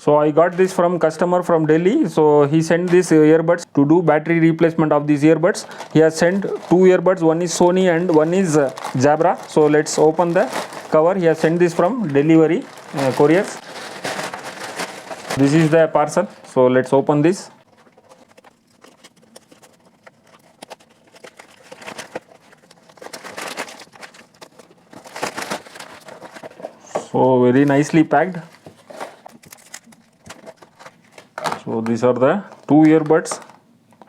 So I got this from customer from Delhi. So he sent this earbuds to do battery replacement of these earbuds. He has sent two earbuds, one is Sony and one is Jabra. So let's open the cover. He has sent this from delivery couriers. This is the parcel. So let's open this. So very nicely packed. So these are the two earbuds.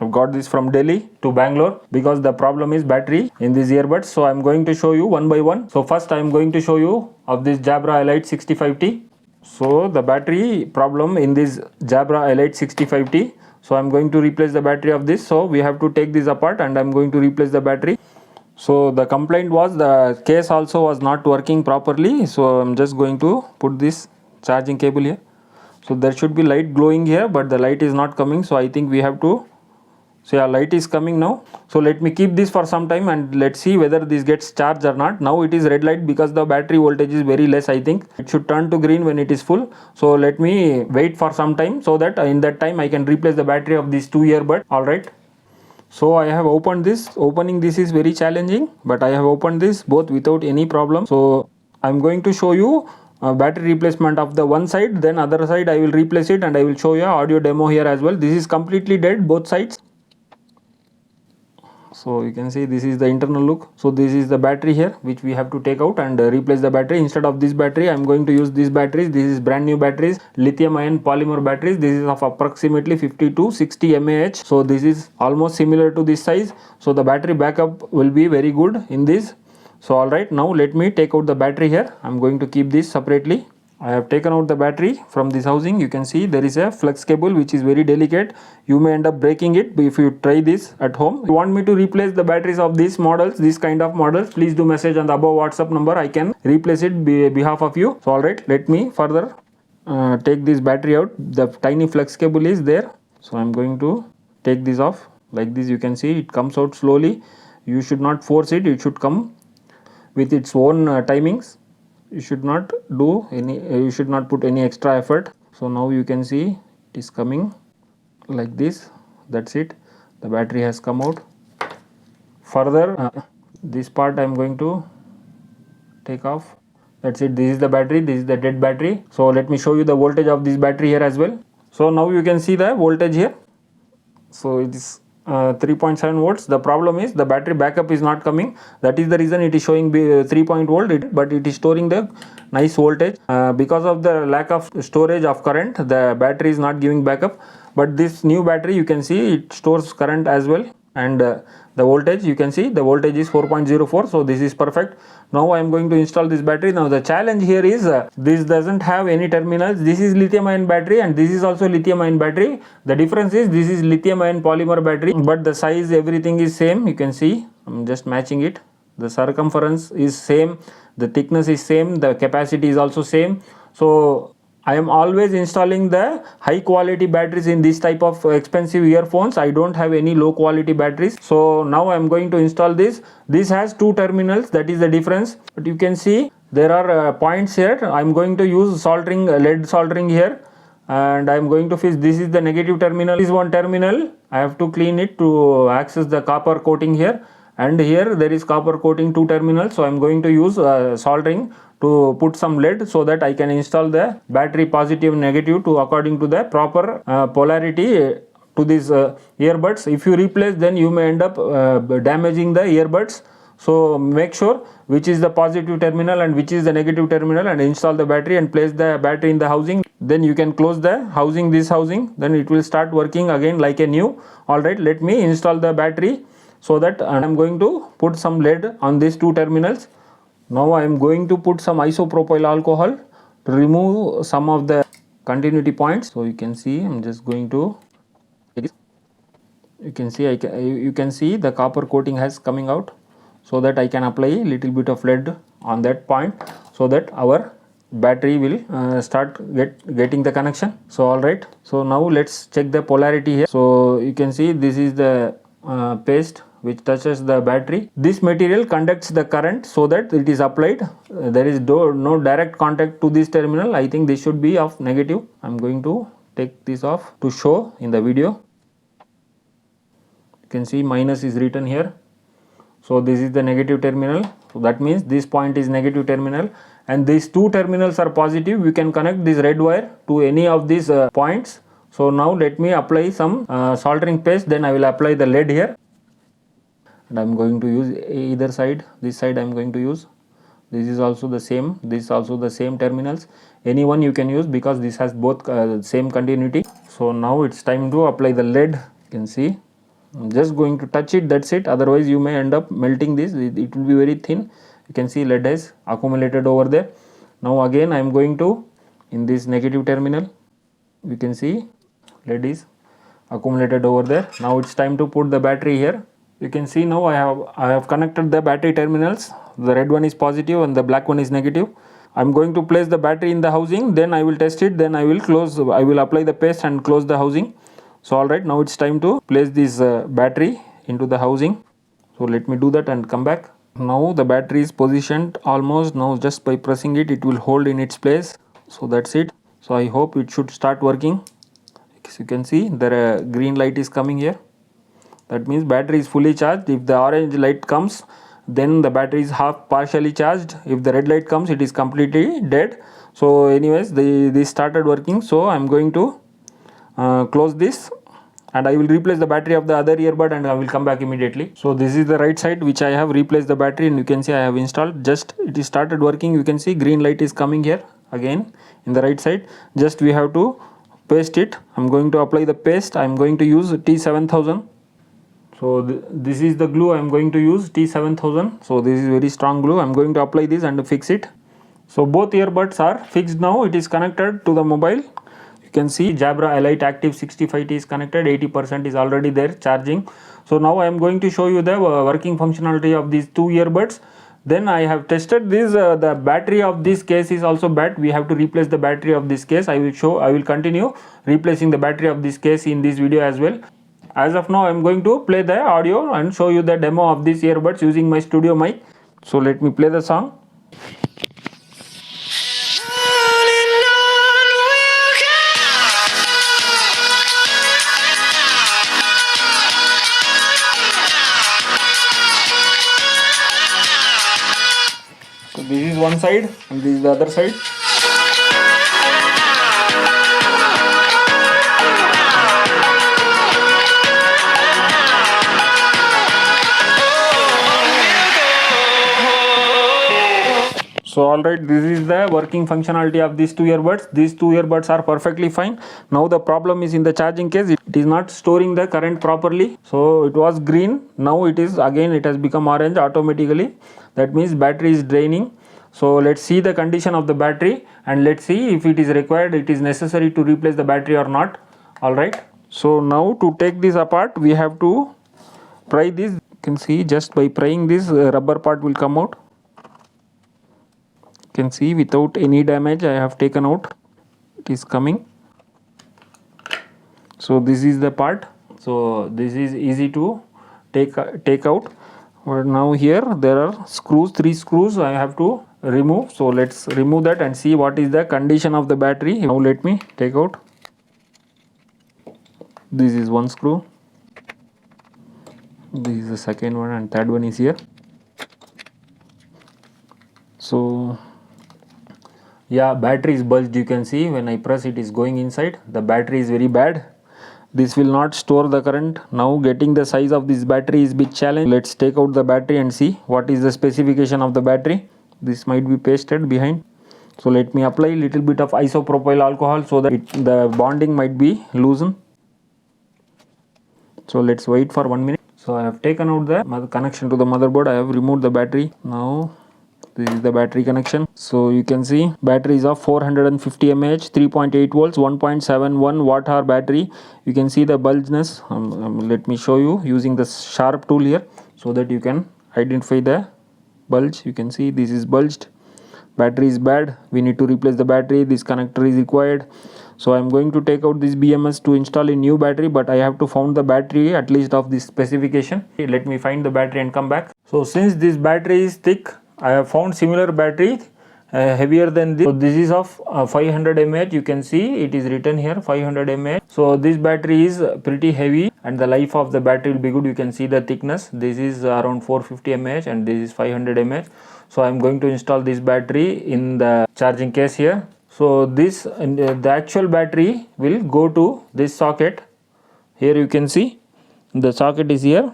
I've got this from Delhi to Bangalore because the problem is battery in these earbuds. So I'm going to show you one by one. So first I'm going to show you of this Jabra Elite 65T. So the battery problem in this Jabra Elite 65T. So I'm going to replace the battery of this. So we have to take this apart and I'm going to replace the battery. So the complaint was the case also was not working properly. So I'm just going to put this charging cable here. So there should be light glowing here, but the light is not coming. So I think we have to, so yeah, light is coming now. So let me keep this for some time and let's see whether this gets charged or not. Now it is red light because the battery voltage is very less. I think it should turn to green when it is full. So let me wait for some time so that in that time I can replace the battery of these two earbuds. Alright. So I have opened this. Opening this is very challenging, but I have opened this both without any problem. So I'm going to show you battery replacement of the one side, then other side I will replace it and I will show you audio demo here as well. This is completely dead, both sides. So you can see this is the internal look. So this is the battery here which we have to take out and replace the battery. Instead of this battery I'm going to use these batteries. This is brand new batteries, lithium ion polymer batteries. This is of approximately 50 to 60 mAh. So this is almost similar to this size. So the battery backup will be very good in this. So alright, now let me take out the battery here. I'm going to keep this separately. I have taken out the battery from this housing. You can see there is a flex cable which is very delicate. You may end up breaking it if you try this at home. If you want me to replace the batteries of these models, this kind of models, please do message on the above WhatsApp number. I can replace it behalf of you. So alright, let me further take this battery out. The tiny flex cable is there. So I'm going to take this off. Like this, you can see it comes out slowly. You should not force it. It should come with its own timings. You should not do any, you should not put any extra effort. So now you can see it is coming like this. That's it. The battery has come out. Further, this part I am going to take off. That's it. This is the battery. This is the dead battery. So let me show you the voltage of this battery here as well. So now you can see the voltage here. So it is 3.7 volts. The problem is the battery backup is not coming. That is the reason it is showing 3 volt, but it is storing the nice voltage. Because of the lack of storage of current, the battery is not giving backup. But this new battery, you can see it stores current as well. And the voltage, you can see the voltage is 4.04. So this is perfect. Now I am going to install this battery. Now the challenge here is this doesn't have any terminals. This is lithium ion battery and this is also lithium ion battery. The difference is this is lithium ion polymer battery, but the size, everything is same. You can see I'm just matching it. The circumference is same, the thickness is same, the capacity is also same. So I am always installing the high quality batteries in this type of expensive earphones. I don't have any low quality batteries. So now I am going to install this. This has two terminals, that is the difference. But you can see there are points here. I am going to use soldering, lead soldering here. And I am going to fix, this is the negative terminal. This is one terminal. I have to clean it to access the copper coating here. And here there is copper coating, two terminals. So I am going to use soldering to put some lead so that I can install the battery positive and negative to according to the proper polarity to these earbuds. If you replace, then you may end up damaging the earbuds. So make sure which is the positive terminal and which is the negative terminal, and install the battery and place the battery in the housing. Then you can close the housing, this housing, then it will start working again like a new. Alright, let me install the battery so that I am going to put some lead on these two terminals. Now I am going to put some isopropyl alcohol to remove some of the continuity points. So you can see I'm just going to, you can see you can see the copper coating has coming out, so that I can apply a little bit of lead on that point so that our battery will start getting the connection. So alright, so now let's check the polarity here. So you can see this is the paste which touches the battery, this material conducts the current so that it is applied. There is no direct contact to this terminal. I think this should be of negative. I'm going to take this off to show in the video. You can see minus is written here. So this is the negative terminal. So that means this point is negative terminal, and these two terminals are positive. We can connect this red wire to any of these points. So now let me apply some soldering paste, then I will apply the lead here, and I am going to use either side. This side I am going to use. This is also the same, this is also the same terminals. Any one you can use because this has both same continuity. So now it's time to apply the lead. You can see I'm just going to touch it, that's it. Otherwise you may end up melting this, it will be very thin. You can see lead has accumulated over there. Now again I am going to, in this negative terminal, you can see lead is accumulated over there. Now it's time to put the battery here. You can see now I have connected the battery terminals. The red one is positive and the black one is negative. I'm going to place the battery in the housing, then I will test it, then I will apply the paste and close the housing. So alright, now it's time to place this battery into the housing. So let me do that and come back. Now the battery is positioned almost. Now just by pressing it, it will hold in its place. So that's it. So I hope it should start working. As you can see, the green light is coming here. That means battery is fully charged. If the orange light comes, then the battery is half partially charged. If the red light comes, it is completely dead. So anyways, this started working. So I'm going to close this, and I will replace the battery of the other earbud, and I will come back immediately. So this is the right side which I have replaced the battery, and you can see I have installed. Just it is started working. You can see green light is coming here again in the right side. Just we have to paste it. I'm going to apply the paste. I'm going to use T7000. So this is the glue I'm going to use, T7000. So this is very strong glue. I'm going to apply this and fix it. So both earbuds are fixed now. It is connected to the mobile. You can see Jabra Elite Active 65T is connected. 80% is already there charging. So now I am going to show you the working functionality of these two earbuds. Then I have tested this. The battery of this case is also bad. We have to replace the battery of this case. I will continue replacing the battery of this case in this video as well. As of now, I am going to play the audio and show you the demo of these earbuds using my studio mic. So let me play the song. So this is one side and this is the other side. So alright, this is the working functionality of these two earbuds. These two earbuds are perfectly fine. Now the problem is in the charging case. It is not storing the current properly. So it was green. Now it has become orange automatically. That means battery is draining. So let's see the condition of the battery, and let's see if it is required, it is necessary to replace the battery or not. Alright. So now to take this apart, we have to pry this. You can see just by prying this, rubber part will come out. You can see without any damage I have taken out. It is coming. So this is the part. So this is easy to take out. But now here there are screws, 3 screws I have to remove. So let's remove that and see what is the condition of the battery. Now let me take out. This is one screw. This is the second one, and third one is here. So yeah, battery is bulged. You can see when I press it is going inside. The battery is very bad. This will not store the current. Now getting the size of this battery is big challenge. Let's take out the battery and see what is the specification of the battery. This might be pasted behind. So let me apply a little bit of isopropyl alcohol so that the bonding might be loosened. So let's wait for 1 minute. So I have taken out the connection to the motherboard. I have removed the battery. Now this is the battery connection. So you can see battery is of 450 mAh, 3.8 volts, 1.71 watt hour battery. You can see the bulgeness. Let me show you using the sharp tool here so that you can identify the bulge. You can see this is bulged. Battery is bad. We need to replace the battery. This connector is required. So I'm going to take out this BMS to install a new battery, but I have to find the battery at least of this specification. Okay, let me find the battery and come back. So since this battery is thick, I have found similar battery heavier than this. So this is of 500 mAh. You can see it is written here 500 mAh. So this battery is pretty heavy and the life of the battery will be good. You can see the thickness. This is around 450 mAh and this is 500 mAh. So I'm going to install this battery in the charging case here. So this the actual battery will go to this socket. Here you can see the socket is here,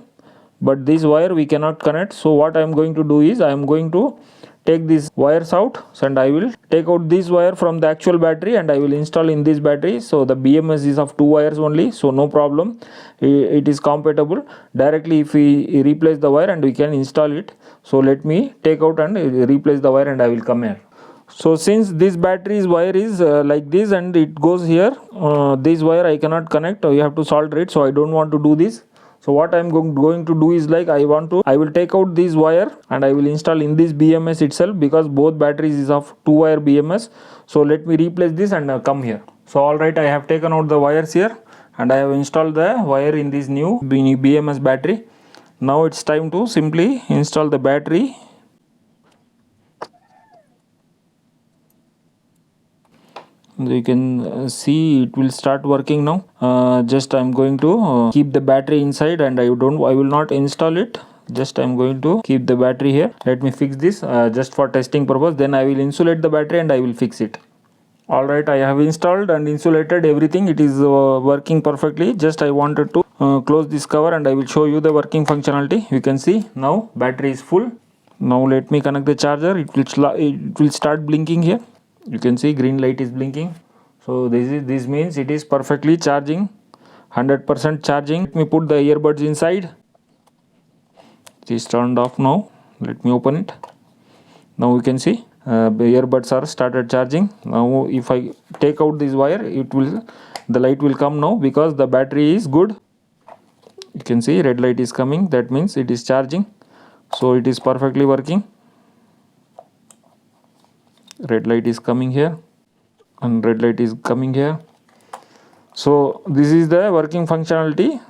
but this wire we cannot connect. So what I am going to do is I am going to take these wires out and I will take out this wire from the actual battery and I will install in this battery. So the BMS is of 2 wires only, so no problem, it is compatible directly if we replace the wire and we can install it. So let me take out and replace the wire and I will come here. So since this battery's wire is like this and it goes here, this wire I cannot connect, you have to solder it, so I don't want to do this. So what I am going to do is like I will take out this wire and I will install in this BMS itself, because both batteries is of 2 wire BMS. So let me replace this and come here. So alright, I have taken out the wires here and I have installed the wire in this new BMS battery. Now it's time to simply install the battery. You can see it will start working now. Just I'm going to keep the battery inside and I will not install it. Just I'm going to keep the battery here. Let me fix this just for testing purpose. Then I will insulate the battery and I will fix it. Alright, I have installed and insulated everything. It is working perfectly. Just I wanted to close this cover and I will show you the working functionality. You can see now battery is full. Now let me connect the charger. It will start blinking here. You can see green light is blinking. So this means it is perfectly charging, 100% charging. Let me put the earbuds inside. It is turned off now. Let me open it. Now you can see the earbuds are started charging. Now if I take out this wire, the light will come now because the battery is good. You can see red light is coming. That means it is charging. So it is perfectly working. Red light is coming here and red light is coming here. So this is the working functionality.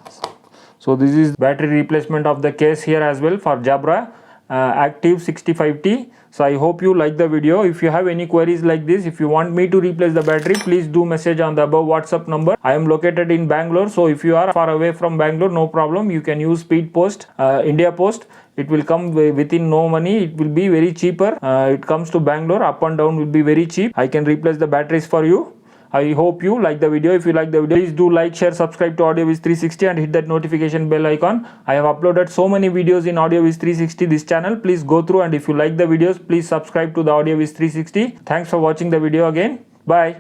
So this is battery replacement of the case here as well for Jabra Active 65T. So I hope you like the video. If you have any queries like this, if you want me to replace the battery, please do message on the above WhatsApp number. I am located in Bangalore, so if you are far away from Bangalore, no problem, you can use Speed Post, India Post. It will come within no money. It will be very cheaper. It comes to Bangalore, up and down will be very cheap. I can replace the batteries for you. I hope you like the video. If you like the video, please do like, share, subscribe to AudioViz 360 and hit that notification bell icon. I have uploaded so many videos in AudioViz 360 this channel. Please go through, and if you like the videos, please subscribe to the AudioViz 360. Thanks for watching the video again. Bye.